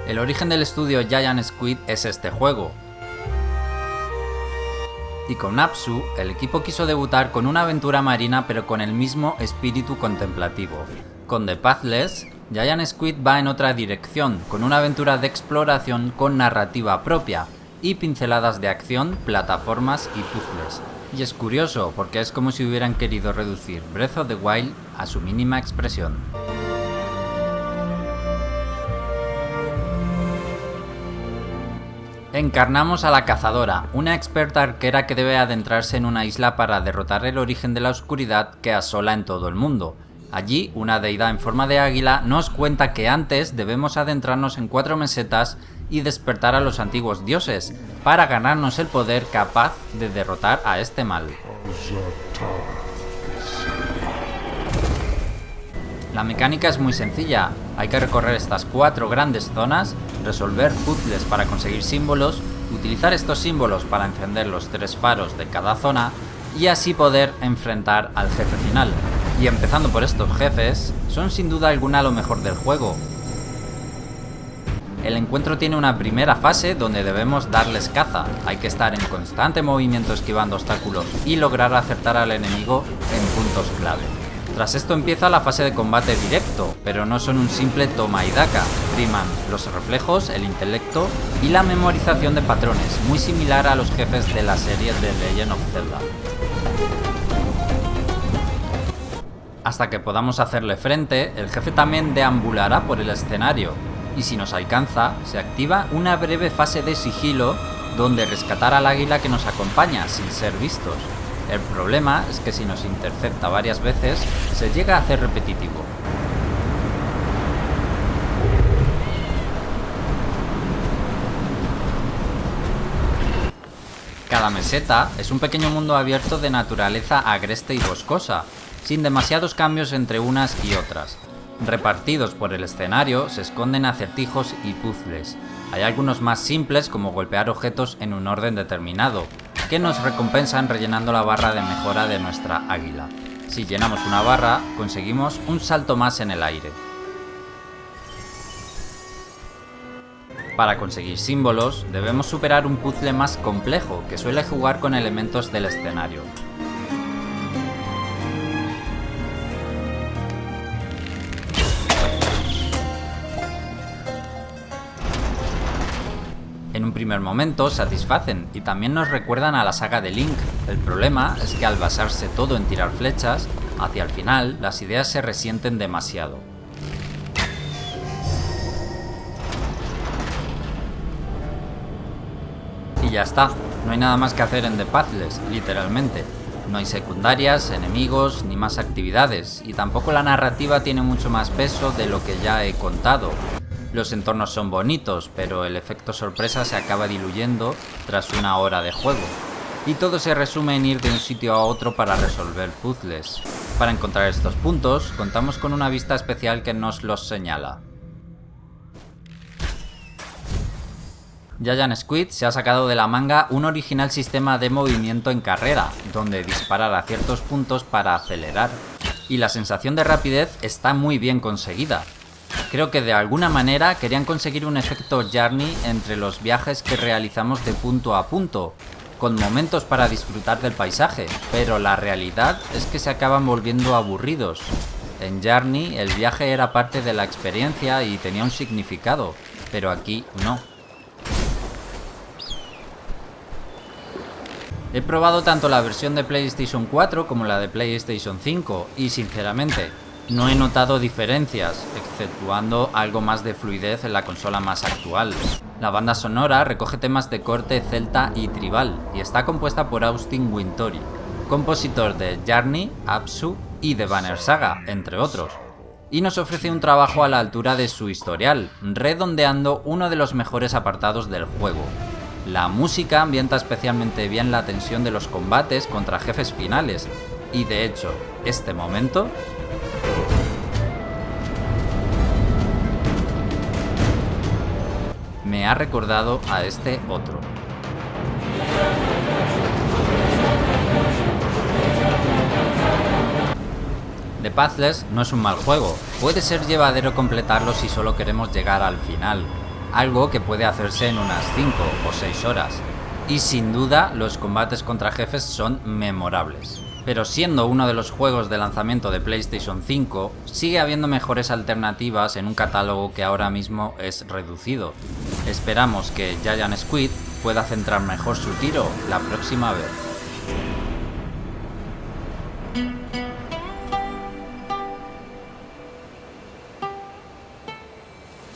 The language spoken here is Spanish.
El origen del estudio Giant Squid es este juego. Y con Apsu, el equipo quiso debutar con una aventura marina pero con el mismo espíritu contemplativo. Con The Pathless, Giant Squid va en otra dirección, con una aventura de exploración con narrativa propia y pinceladas de acción, plataformas y puzzles. Y es curioso, porque es como si hubieran querido reducir Breath of the Wild a su mínima expresión. Encarnamos a la Cazadora, una experta arquera que debe adentrarse en una isla para derrotar el origen de la oscuridad que asola en todo el mundo. Allí, una deidad en forma de águila nos cuenta que antes debemos adentrarnos en 4 mesetas y despertar a los antiguos dioses, para ganarnos el poder capaz de derrotar a este mal. La mecánica es muy sencilla, hay que recorrer estas 4 grandes zonas, resolver puzzles para conseguir símbolos, utilizar estos símbolos para encender los 3 faros de cada zona y así poder enfrentar al jefe final. Y empezando por estos jefes, son sin duda alguna lo mejor del juego. El encuentro tiene una primera fase donde debemos darles caza, hay que estar en constante movimiento esquivando obstáculos y lograr acertar al enemigo en puntos clave. Tras esto empieza la fase de combate directo, pero no son un simple toma y daca, priman los reflejos, el intelecto y la memorización de patrones, muy similar a los jefes de la serie de Legend of Zelda. Hasta que podamos hacerle frente, el jefe también deambulará por el escenario, y si nos alcanza, se activa una breve fase de sigilo donde rescatar al águila que nos acompaña sin ser vistos. El problema es que si nos intercepta varias veces, se llega a hacer repetitivo. Cada meseta es un pequeño mundo abierto de naturaleza agreste y boscosa, sin demasiados cambios entre unas y otras. Repartidos por el escenario se esconden acertijos y puzzles. Hay algunos más simples como golpear objetos en un orden determinado, que nos recompensan rellenando la barra de mejora de nuestra águila. Si llenamos una barra, conseguimos un salto más en el aire. Para conseguir símbolos, debemos superar un puzzle más complejo que suele jugar con elementos del escenario. En un primer momento satisfacen y también nos recuerdan a la saga de Link. El problema es que al basarse todo en tirar flechas, hacia el final las ideas se resienten demasiado. Y ya está, no hay nada más que hacer en The Pathless, literalmente. No hay secundarias, enemigos, ni más actividades, y tampoco la narrativa tiene mucho más peso de lo que ya he contado. Los entornos son bonitos, pero el efecto sorpresa se acaba diluyendo tras una hora de juego. Y todo se resume en ir de un sitio a otro para resolver puzzles. Para encontrar estos puntos, contamos con una vista especial que nos los señala. Giant Squid se ha sacado de la manga un original sistema de movimiento en carrera, donde disparar a ciertos puntos para acelerar. Y la sensación de rapidez está muy bien conseguida. Creo que de alguna manera querían conseguir un efecto Journey entre los viajes que realizamos de punto a punto, con momentos para disfrutar del paisaje, pero la realidad es que se acaban volviendo aburridos. En Journey el viaje era parte de la experiencia y tenía un significado, pero aquí no. He probado tanto la versión de PlayStation 4 como la de PlayStation 5 y sinceramente no he notado diferencias, exceptuando algo más de fluidez en la consola más actual. La banda sonora recoge temas de corte celta y tribal y está compuesta por Austin Wintory, compositor de Journey, Apsu y The Banner Saga, entre otros. Y nos ofrece un trabajo a la altura de su historial, redondeando uno de los mejores apartados del juego. La música ambienta especialmente bien la tensión de los combates contra jefes finales, y de hecho, este momento me ha recordado a este otro. The Pathless no es un mal juego, puede ser llevadero completarlo si solo queremos llegar al final. algo que puede hacerse en unas 5 o 6 horas. Y sin duda los combates contra jefes son memorables. Pero siendo uno de los juegos de lanzamiento de PlayStation 5, sigue habiendo mejores alternativas en un catálogo que ahora mismo es reducido. Esperamos que Giant Squid pueda centrar mejor su tiro la próxima vez.